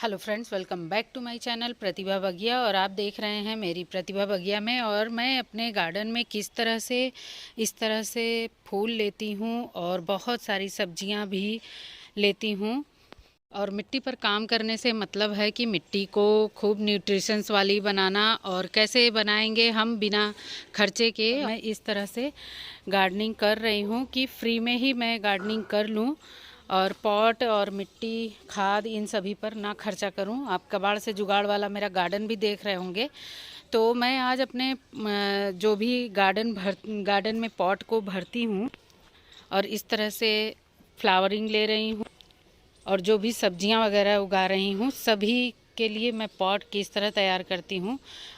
Hello friends, welcome back to my channel Pratibha Bagiya. और आप देख रहे हैं मेरी प्रतिभा बगिया में। और मैं अपने गार्डन में किस तरह से इस तरह से फूल लेती हूँ और बहुत सारी सब्जियाँ भी लेती हूँ। और मिट्टी पर काम करने से मतलब है कि मिट्टी को खूब न्यूट्रिशंस वाली बनाना। और कैसे बनाएंगे हम बिना खर्चे के। मैं इस तरह से गार्डनिंग कर रही हूँ कि फ्री में ही मैं गार्डनिंग कर लूँ और पॉट और मिट्टी खाद इन सभी पर ना खर्चा करूं। आप कबाड़ से जुगाड़ वाला मेरा गार्डन भी देख रहे होंगे। तो मैं आज अपने जो भी गार्डन में पॉट को भरती हूं और इस तरह से फ्लावरिंग ले रही हूं और जो भी सब्जियां वगैरह उगा रही हूं सभी के लिए मैं पॉट किस तरह तैयार करती हूं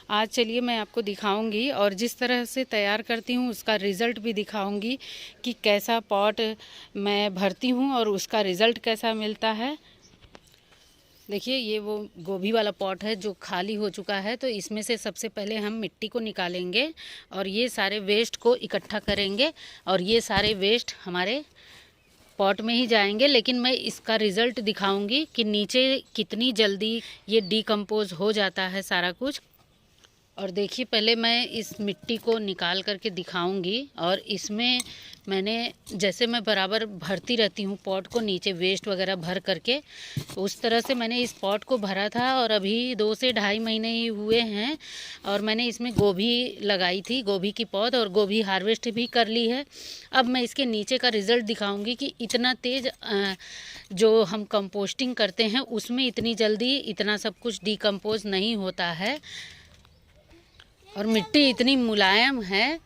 आज चलिए मैं आपको दिखाऊंगी। और जिस तरह से तैयार करती हूं उसका रिज़ल्ट भी दिखाऊंगी कि कैसा पॉट मैं भरती हूं और उसका रिज़ल्ट कैसा मिलता है। देखिए, ये वो गोभी वाला पॉट है जो खाली हो चुका है। तो इसमें से सबसे पहले हम मिट्टी को निकालेंगे और ये सारे वेस्ट को इकट्ठा करेंगे और ये सारे वेस्ट हमारे पॉट में ही जाएंगे। लेकिन मैं इसका रिज़ल्ट दिखाऊंगी कि नीचे कितनी जल्दी ये डिकम्पोज हो जाता है सारा कुछ। और देखिए, पहले मैं इस मिट्टी को निकाल करके दिखाऊंगी। और इसमें मैंने जैसे मैं बराबर भरती रहती हूँ पॉट को नीचे वेस्ट वगैरह भर करके, उस तरह से मैंने इस पॉट को भरा था। और अभी 2 से ढाई महीने ही हुए हैं और मैंने इसमें गोभी लगाई थी, गोभी की पौध, और गोभी हार्वेस्ट भी कर ली है। अब मैं इसके नीचे का रिज़ल्ट दिखाऊंगी कि इतना तेज़ जो हम कंपोस्टिंग करते हैं उसमें इतनी जल्दी इतना सब कुछ डिकम्पोज नहीं होता है और मिट्टी इतनी मुलायम है।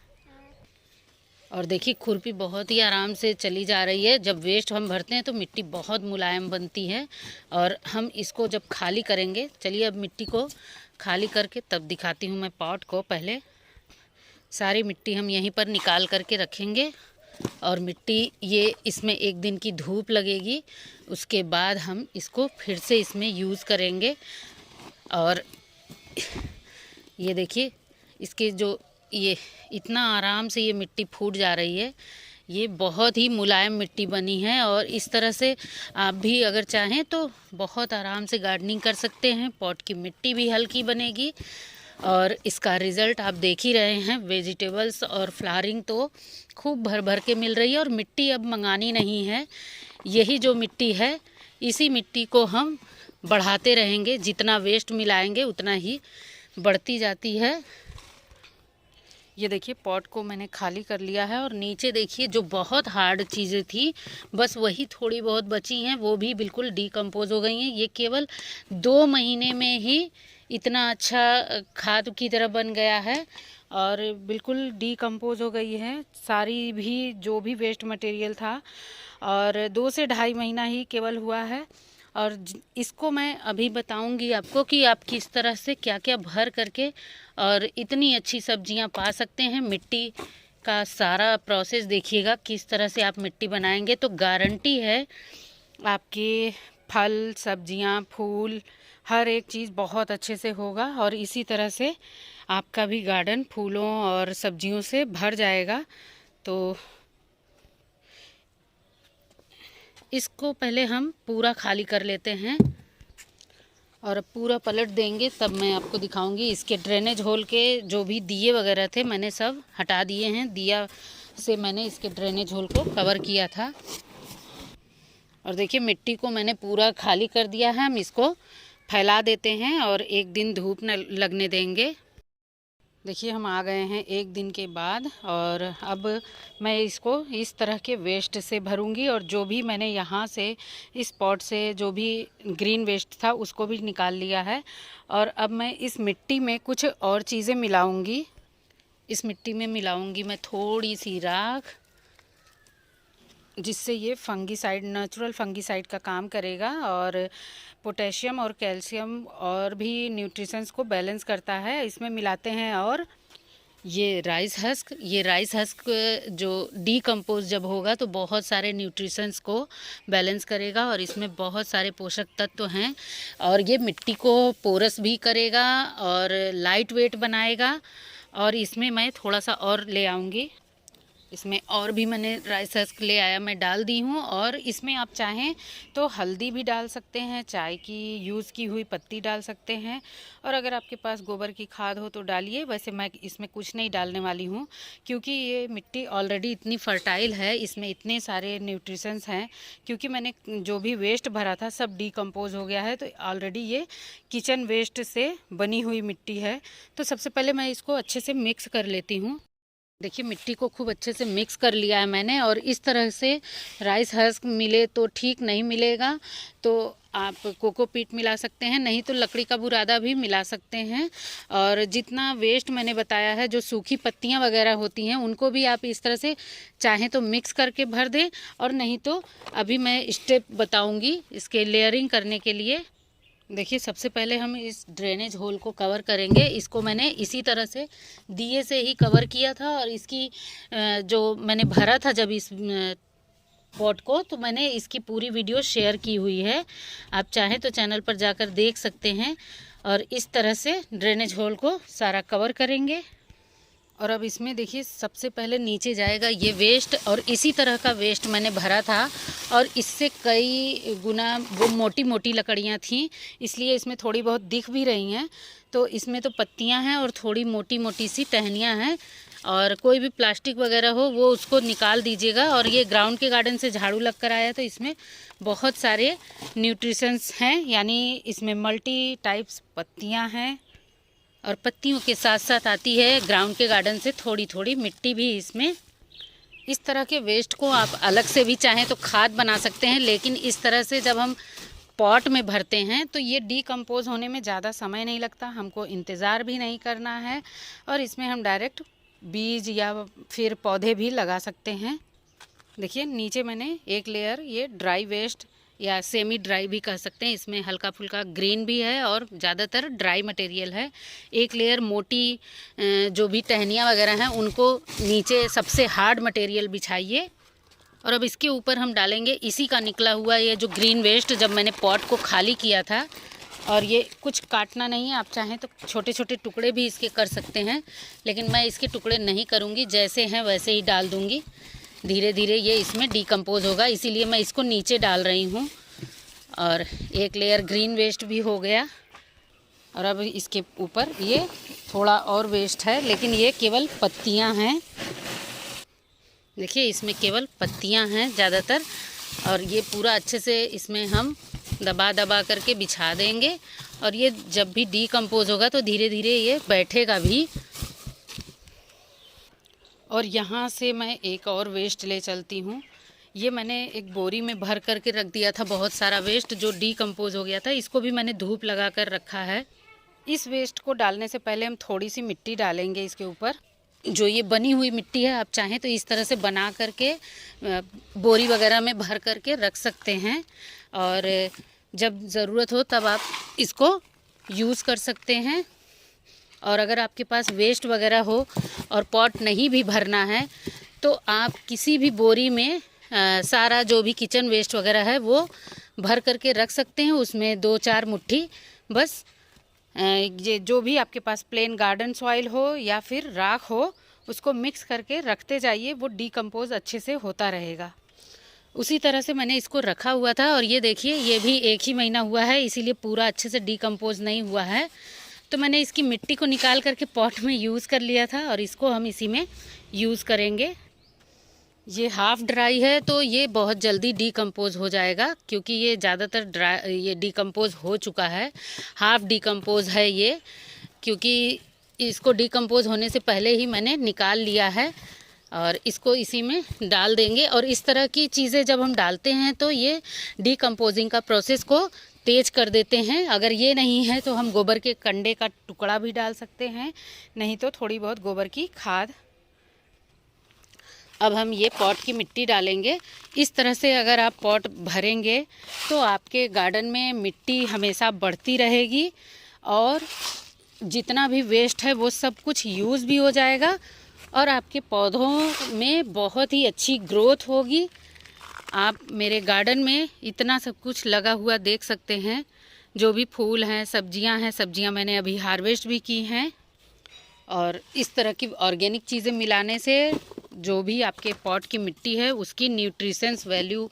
और देखिए, खुरपी बहुत ही आराम से चली जा रही है। जब वेस्ट हम भरते हैं तो मिट्टी बहुत मुलायम बनती है। और हम इसको जब खाली करेंगे, चलिए अब मिट्टी को खाली करके तब दिखाती हूँ मैं पॉट को। पहले सारी मिट्टी हम यहीं पर निकाल करके रखेंगे और मिट्टी ये इसमें 1 दिन की धूप लगेगी, उसके बाद हम इसको फिर से इसमें यूज़ करेंगे। और ये देखिए, इसके जो ये इतना आराम से ये मिट्टी फूट जा रही है। ये बहुत ही मुलायम मिट्टी बनी है और इस तरह से आप भी अगर चाहें तो बहुत आराम से गार्डनिंग कर सकते हैं। पॉट की मिट्टी भी हल्की बनेगी और इसका रिज़ल्ट आप देख ही रहे हैं। वेजिटेबल्स और फ्लावरिंग तो खूब भर भर के मिल रही है और मिट्टी अब मंगानी नहीं है। यही जो मिट्टी है इसी मिट्टी को हम बढ़ाते रहेंगे, जितना वेस्ट मिलाएंगे उतना ही बढ़ती जाती है। ये देखिए, पॉट को मैंने खाली कर लिया है और नीचे देखिए जो बहुत हार्ड चीज़ें थी बस वही थोड़ी बहुत बची हैं, वो भी बिल्कुल डिकम्पोज हो गई हैं। ये केवल 2 महीने में ही इतना अच्छा खाद की तरह बन गया है और बिल्कुल डिकम्पोज हो गई है सारी भी जो भी वेस्ट मटेरियल था। और 2 से ढाई महीना ही केवल हुआ है। और इसको मैं अभी बताऊंगी आपको कि आप किस तरह से क्या क्या भर करके और इतनी अच्छी सब्जियां पा सकते हैं। मिट्टी का सारा प्रोसेस देखिएगा किस तरह से आप मिट्टी बनाएंगे तो गारंटी है आपके फल, सब्जियां, फूल, हर एक चीज़ बहुत अच्छे से होगा। और इसी तरह से आपका भी गार्डन फूलों और सब्जियों से भर जाएगा। तो इसको पहले हम पूरा खाली कर लेते हैं और अब पूरा पलट देंगे तब मैं आपको दिखाऊंगी। इसके ड्रेनेज होल के जो भी दिए वगैरह थे मैंने सब हटा दिए हैं। दिया से मैंने इसके ड्रेनेज होल को कवर किया था। और देखिए, मिट्टी को मैंने पूरा खाली कर दिया है। हम इसको फैला देते हैं और 1 दिन धूप न लगने देंगे। देखिए, हम आ गए हैं 1 दिन के बाद और अब मैं इसको इस तरह के वेस्ट से भरूंगी। और जो भी मैंने यहाँ से इस पॉट से जो भी ग्रीन वेस्ट था उसको भी निकाल लिया है। और अब मैं इस मिट्टी में कुछ और चीज़ें मिलाऊंगी। इस मिट्टी में मिलाऊंगी मैं थोड़ी सी राख, जिससे ये फंगीसाइड, नेचुरल फंगीसाइड का काम करेगा और पोटेशियम और कैल्शियम और भी न्यूट्रिशंस को बैलेंस करता है। इसमें मिलाते हैं और ये राइस हस्क जो डीकम्पोज जब होगा तो बहुत सारे न्यूट्रिशंस को बैलेंस करेगा और इसमें बहुत सारे पोषक तत्व हैं। और ये मिट्टी को पोरस भी करेगा और लाइट वेट बनाएगा। और इसमें मैं थोड़ा सा और ले आऊँगी। इसमें और भी मैंने राइस हस्क ले आया, मैं डाल दी हूँ। और इसमें आप चाहें तो हल्दी भी डाल सकते हैं, चाय की यूज़ की हुई पत्ती डाल सकते हैं, और अगर आपके पास गोबर की खाद हो तो डालिए। वैसे मैं इसमें कुछ नहीं डालने वाली हूँ, क्योंकि ये मिट्टी ऑलरेडी इतनी फर्टाइल है, इसमें इतने सारे न्यूट्रिशंस हैं। क्योंकि मैंने जो भी वेस्ट भरा था सब डिकम्पोज हो गया है, तो ऑलरेडी ये किचन वेस्ट से बनी हुई मिट्टी है। तो सबसे पहले मैं इसको अच्छे से मिक्स कर लेती हूँ। देखिए मिट्टी को खूब अच्छे से मिक्स कर लिया है मैंने, और इस तरह से राइस हस्क मिले तो ठीक, नहीं मिलेगा तो आप कोकोपीट मिला सकते हैं, नहीं तो लकड़ी का बुरादा भी मिला सकते हैं। और जितना वेस्ट मैंने बताया है, जो सूखी पत्तियां वगैरह होती हैं, उनको भी आप इस तरह से चाहें तो मिक्स करके भर दें, और नहीं तो अभी मैं स्टेप बताऊंगी इसके लेयरिंग करने के लिए। देखिए सबसे पहले हम इस ड्रेनेज होल को कवर करेंगे। इसको मैंने इसी तरह से दिए से ही कवर किया था, और इसकी जो मैंने भरा था जब इस पॉट को, तो मैंने इसकी पूरी वीडियो शेयर की हुई है, आप चाहें तो चैनल पर जाकर देख सकते हैं। और इस तरह से ड्रेनेज होल को सारा कवर करेंगे। और अब इसमें देखिए सबसे पहले नीचे जाएगा ये वेस्ट, और इसी तरह का वेस्ट मैंने भरा था, और इससे कई गुना वो मोटी मोटी लकड़ियाँ थीं, इसलिए इसमें थोड़ी बहुत दिख भी रही हैं। तो इसमें तो पत्तियां हैं और थोड़ी मोटी मोटी सी टहनियाँ हैं, और कोई भी प्लास्टिक वगैरह हो वो उसको निकाल दीजिएगा। और ये ग्राउंड के गार्डन से झाड़ू लग कर आया, तो इसमें बहुत सारे न्यूट्रिशंस हैं, यानी इसमें मल्टी टाइप्स पत्तियाँ हैं, और पत्तियों के साथ साथ आती है ग्राउंड के गार्डन से थोड़ी थोड़ी मिट्टी भी इसमें। इस तरह के वेस्ट को आप अलग से भी चाहें तो खाद बना सकते हैं, लेकिन इस तरह से जब हम पॉट में भरते हैं तो ये डिकम्पोज होने में ज़्यादा समय नहीं लगता, हमको इंतज़ार भी नहीं करना है, और इसमें हम डायरेक्ट बीज या फिर पौधे भी लगा सकते हैं। देखिए नीचे मैंने एक लेयर ये ड्राई वेस्ट या सेमी ड्राई भी कह सकते हैं, इसमें हल्का फुल्का ग्रीन भी है और ज़्यादातर ड्राई मटेरियल है। एक लेयर मोटी जो भी टहनियाँ वगैरह हैं उनको नीचे सबसे हार्ड मटेरियल बिछाइए। और अब इसके ऊपर हम डालेंगे इसी का निकला हुआ ये जो ग्रीन वेस्ट, जब मैंने पॉट को खाली किया था। और ये कुछ काटना नहीं है, आप चाहें तो छोटे छोटे टुकड़े भी इसके कर सकते हैं, लेकिन मैं इसके टुकड़े नहीं करूँगी, जैसे हैं वैसे ही डाल दूँगी। धीरे धीरे ये इसमें डिकम्पोज होगा, इसीलिए मैं इसको नीचे डाल रही हूँ। और एक लेयर ग्रीन वेस्ट भी हो गया, और अब इसके ऊपर ये थोड़ा और वेस्ट है, लेकिन ये केवल पत्तियाँ हैं। देखिए इसमें केवल पत्तियाँ हैं ज़्यादातर, और ये पूरा अच्छे से इसमें हम दबा दबा करके बिछा देंगे, और ये जब भी डिकम्पोज होगा तो धीरे धीरे ये बैठेगा भी। और यहाँ से मैं एक और वेस्ट ले चलती हूँ। ये मैंने एक बोरी में भर करके रख दिया था, बहुत सारा वेस्ट जो डिकम्पोज हो गया था, इसको भी मैंने धूप लगा कर रखा है। इस वेस्ट को डालने से पहले हम थोड़ी सी मिट्टी डालेंगे इसके ऊपर, जो ये बनी हुई मिट्टी है, आप चाहें तो इस तरह से बना करके बोरी वगैरह में भर करके रख सकते हैं, और जब ज़रूरत हो तब आप इसको यूज़ कर सकते हैं। और अगर आपके पास वेस्ट वगैरह हो और पॉट नहीं भी भरना है, तो आप किसी भी बोरी में सारा जो भी किचन वेस्ट वगैरह है वो भर करके रख सकते हैं। उसमें 2-4 मुट्ठी बस ये जो भी आपके पास प्लेन गार्डन सॉइल हो या फिर राख हो, उसको मिक्स करके रखते जाइए, वो डिकम्पोज अच्छे से होता रहेगा। उसी तरह से मैंने इसको रखा हुआ था, और ये देखिए ये भी 1 ही महीना हुआ है, इसीलिए पूरा अच्छे से डिकम्पोज नहीं हुआ है। तो मैंने इसकी मिट्टी को निकाल करके पॉट में यूज़ कर लिया था, और इसको हम इसी में यूज़ करेंगे। ये हाफ़ ड्राई है तो ये बहुत जल्दी डिकम्पोज हो जाएगा, क्योंकि ये ज़्यादातर ड्राई ये डिकम्पोज हो चुका है। हाफ़ डिकम्पोज है ये, क्योंकि इसको डिकम्पोज होने से पहले ही मैंने निकाल लिया है, और इसको इसी में डाल देंगे। और इस तरह की चीज़ें जब हम डालते हैं तो ये डिकम्पोजिंग का प्रोसेस को तेज़ कर देते हैं। अगर ये नहीं है तो हम गोबर के कंडे का टुकड़ा भी डाल सकते हैं, नहीं तो थोड़ी बहुत गोबर की खाद। अब हम ये पॉट की मिट्टी डालेंगे। इस तरह से अगर आप पॉट भरेंगे तो आपके गार्डन में मिट्टी हमेशा बढ़ती रहेगी, और जितना भी वेस्ट है वो सब कुछ यूज़ भी हो जाएगा, और आपके पौधों में बहुत ही अच्छी ग्रोथ होगी। आप मेरे गार्डन में इतना सब कुछ लगा हुआ देख सकते हैं, जो भी फूल हैं, सब्जियां मैंने अभी हार्वेस्ट भी की हैं। और इस तरह की ऑर्गेनिक चीज़ें मिलाने से जो भी आपके पॉट की मिट्टी है उसकी न्यूट्रिशंस वैल्यू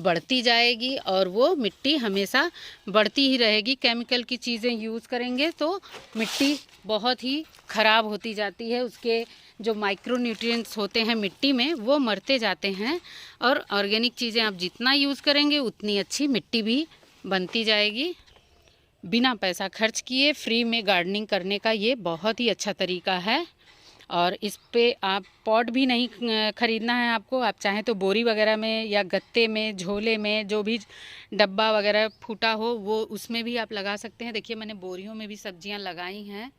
बढ़ती जाएगी और वो मिट्टी हमेशा बढ़ती ही रहेगी। केमिकल की चीज़ें यूज़ करेंगे तो मिट्टी बहुत ही ख़राब होती जाती है, उसके जो माइक्रो न्यूट्रिएंट्स होते हैं मिट्टी में वो मरते जाते हैं। और ऑर्गेनिक चीज़ें आप जितना यूज़ करेंगे उतनी अच्छी मिट्टी भी बनती जाएगी। बिना पैसा खर्च किए फ्री में गार्डनिंग करने का ये बहुत ही अच्छा तरीका है। और इस पे आप पॉट भी नहीं ख़रीदना है आपको, आप चाहें तो बोरी वगैरह में या गत्ते में, झोले में, जो भी डब्बा वगैरह फूटा हो वो उसमें भी आप लगा सकते हैं। देखिए मैंने बोरियों में भी सब्जियां लगाई हैं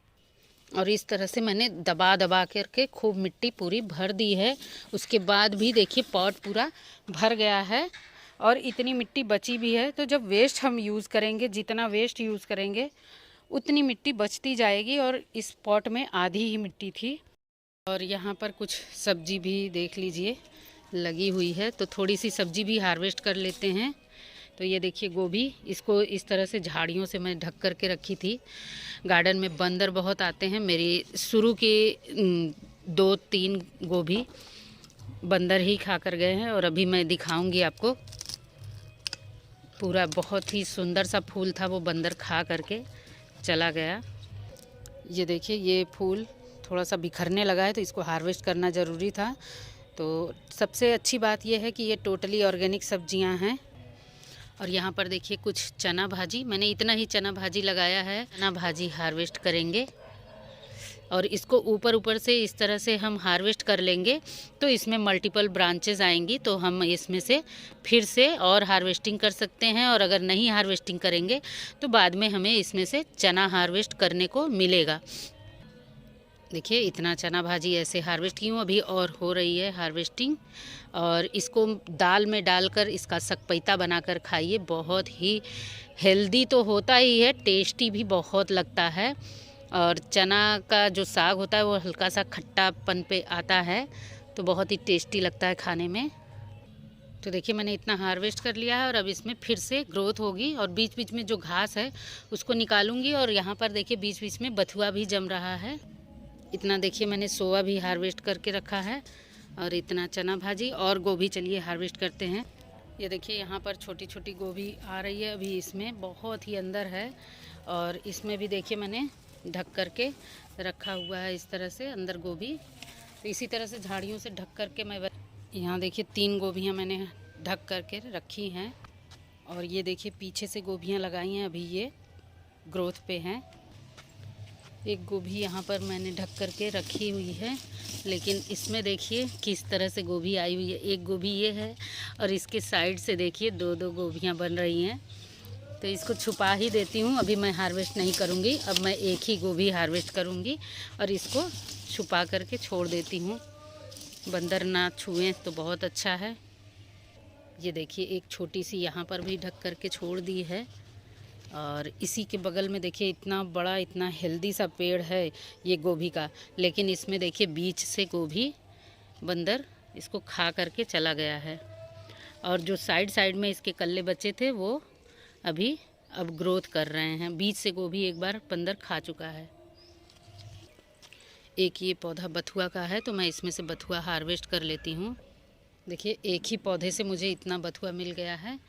और इस तरह से मैंने दबा दबा करके खूब मिट्टी पूरी भर दी है। उसके बाद भी देखिए पॉट पूरा भर गया है और इतनी मिट्टी बची भी है। तो जब वेस्ट हम यूज़ करेंगे, जितना वेस्ट यूज़ करेंगे उतनी मिट्टी बचती जाएगी। और इस पॉट में आधी ही मिट्टी थी। और यहाँ पर कुछ सब्जी भी देख लीजिए लगी हुई है, तो थोड़ी सी सब्जी भी हार्वेस्ट कर लेते हैं। तो ये देखिए गोभी, इसको इस तरह से झाड़ियों से मैं ढक कर के रखी थी। गार्डन में बंदर बहुत आते हैं, मेरी शुरू के 2-3 गोभी बंदर ही खा कर गए हैं। और अभी मैं दिखाऊंगी आपको, पूरा बहुत ही सुंदर सा फूल था वो बंदर खा करके चला गया। ये देखिए ये फूल थोड़ा सा बिखरने लगा है तो इसको हार्वेस्ट करना ज़रूरी था। तो सबसे अच्छी बात यह है कि ये टोटली ऑर्गेनिक सब्जियां हैं। और यहाँ पर देखिए कुछ चना भाजी, मैंने इतना ही चना भाजी लगाया है। चना भाजी हार्वेस्ट करेंगे और इसको ऊपर ऊपर से इस तरह से हम हार्वेस्ट कर लेंगे तो इसमें मल्टीपल ब्रांचेस आएंगी, तो हम इसमें से फिर से और हार्वेस्टिंग कर सकते हैं। और अगर नहीं हार्वेस्टिंग करेंगे तो बाद में हमें इसमें से चना हार्वेस्ट करने को मिलेगा। देखिए इतना चना भाजी ऐसे हार्वेस्ट की हूँ, अभी और हो रही है हार्वेस्टिंग। और इसको दाल में डालकर इसका सकपैता बनाकर खाइए, बहुत ही हेल्दी तो होता ही है, टेस्टी भी बहुत लगता है। और चना का जो साग होता है वो हल्का सा खट्टापन पे आता है तो बहुत ही टेस्टी लगता है खाने में। तो देखिए मैंने इतना हार्वेस्ट कर लिया है और अब इसमें फिर से ग्रोथ होगी और बीच बीच में जो घास है उसको निकालूंगी। और यहाँ पर देखिए बीच बीच में बथुआ भी जम रहा है। इतना देखिए मैंने सोया भी हार्वेस्ट करके रखा है और इतना चना भाजी और गोभी चलिए हार्वेस्ट करते हैं। ये देखिए यहाँ पर छोटी छोटी गोभी आ रही है, अभी इसमें बहुत ही अंदर है। और इसमें भी देखिए मैंने ढक करके रखा हुआ है इस तरह से अंदर गोभी। तो इसी तरह से झाड़ियों से ढक करके मैं यहाँ देखिए 3 गोभियाँ मैंने ढक करके रखी हैं। और ये देखिए पीछे से गोभियाँ लगाई हैं, अभी ये ग्रोथ पे हैं। एक गोभी यहाँ पर मैंने ढक करके रखी हुई है, लेकिन इसमें देखिए किस तरह से गोभी आई हुई है। एक गोभी ये है और इसके साइड से देखिए 2-2 गोभियाँ बन रही हैं। तो इसको छुपा ही देती हूँ, अभी मैं हार्वेस्ट नहीं करूँगी। अब मैं एक ही गोभी हार्वेस्ट करूँगी और इसको छुपा करके छोड़ देती हूँ, बंदर ना छुएं तो बहुत अच्छा है। ये देखिए एक छोटी सी यहाँ पर भी ढक करके छोड़ दी है। और इसी के बगल में देखिए इतना बड़ा, इतना हेल्दी सा पेड़ है ये गोभी का, लेकिन इसमें देखिए बीच से गोभी बंदर इसको खा करके चला गया है। और जो साइड साइड में इसके कल्ले बचे थे वो अभी अब ग्रोथ कर रहे हैं। बीच से गोभी एक बार बंदर खा चुका है। एक ये पौधा बथुआ का है तो मैं इसमें से बथुआ हार्वेस्ट कर लेती हूँ। देखिए एक ही पौधे से मुझे इतना बथुआ मिल गया है।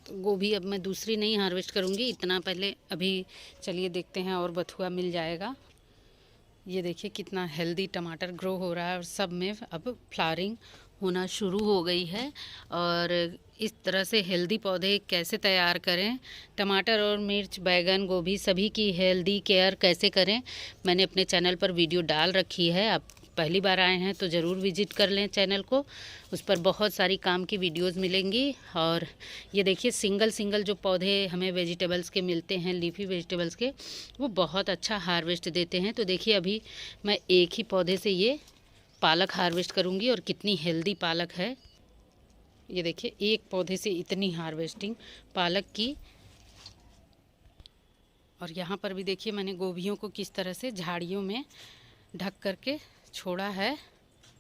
तो गोभी अब मैं दूसरी नहीं हार्वेस्ट करूँगी, इतना पहले अभी चलिए देखते हैं और बथुआ मिल जाएगा। ये देखिए कितना हेल्दी टमाटर ग्रो हो रहा है और सब में अब फ्लावरिंग होना शुरू हो गई है। और इस तरह से हेल्दी पौधे कैसे तैयार करें, टमाटर और मिर्च, बैगन, गोभी सभी की हेल्दी केयर कैसे करें, मैंने अपने चैनल पर वीडियो डाल रखी है। आप पहली बार आए हैं तो ज़रूर विजिट कर लें चैनल को, उस पर बहुत सारी काम की वीडियोस मिलेंगी। और ये देखिए सिंगल जो पौधे हमें वेजिटेबल्स के मिलते हैं, लीफी वेजिटेबल्स के, वो बहुत अच्छा हार्वेस्ट देते हैं। तो देखिए अभी मैं एक ही पौधे से ये पालक हार्वेस्ट करूँगी और कितनी हेल्दी पालक है। ये देखिए एक पौधे से इतनी हार्वेस्टिंग पालक की। और यहाँ पर भी देखिए मैंने गोभियों को किस तरह से झाड़ियों में ढक करके छोड़ा है।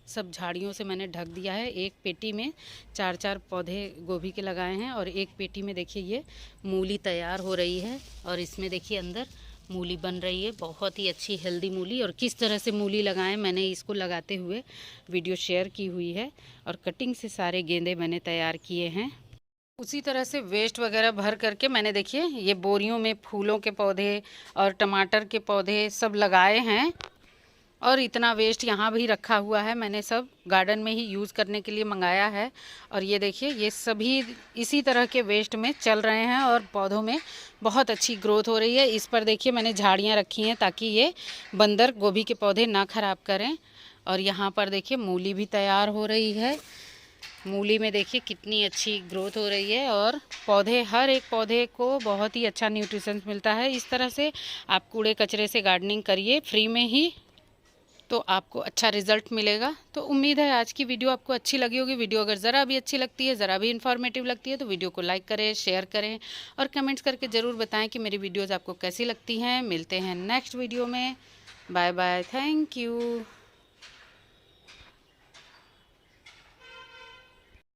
सब झाड़ियों से मैंने ढक दिया है। एक पेटी में 4-4 पौधे गोभी के लगाए हैं और एक पेटी में देखिए ये मूली तैयार हो रही है। और इसमें देखिए अंदर मूली बन रही है, बहुत ही अच्छी हेल्दी मूली। और किस तरह से मूली लगाएं मैंने इसको लगाते हुए वीडियो शेयर की हुई है। और कटिंग से सारे गेंदे मैंने तैयार किए हैं। उसी तरह से वेस्ट वगैरह भर करके मैंने, देखिए, ये बोरियों में फूलों के पौधे और टमाटर के पौधे सब लगाए हैं। और इतना वेस्ट यहाँ भी रखा हुआ है, मैंने सब गार्डन में ही यूज़ करने के लिए मंगाया है। और ये देखिए, ये सभी इसी तरह के वेस्ट में चल रहे हैं और पौधों में बहुत अच्छी ग्रोथ हो रही है। इस पर देखिए मैंने झाड़ियाँ रखी हैं ताकि ये बंदर गोभी के पौधे ना ख़राब करें। और यहाँ पर देखिए मूली भी तैयार हो रही है। मूली में देखिए कितनी अच्छी ग्रोथ हो रही है। और पौधे, हर एक पौधे को बहुत ही अच्छा न्यूट्रिशन मिलता है। इस तरह से आप कूड़े कचरे से गार्डनिंग करिए फ्री में ही, तो आपको अच्छा रिजल्ट मिलेगा। तो उम्मीद है आज की वीडियो आपको अच्छी लगी होगी। वीडियो अगर ज़रा भी अच्छी लगती है, ज़रा भी इन्फॉर्मेटिव लगती है, तो वीडियो को लाइक करें, शेयर करें और कमेंट्स करके ज़रूर बताएं कि मेरी वीडियोज़ आपको कैसी लगती हैं। मिलते हैं नेक्स्ट वीडियो में। Bye bye, thank you.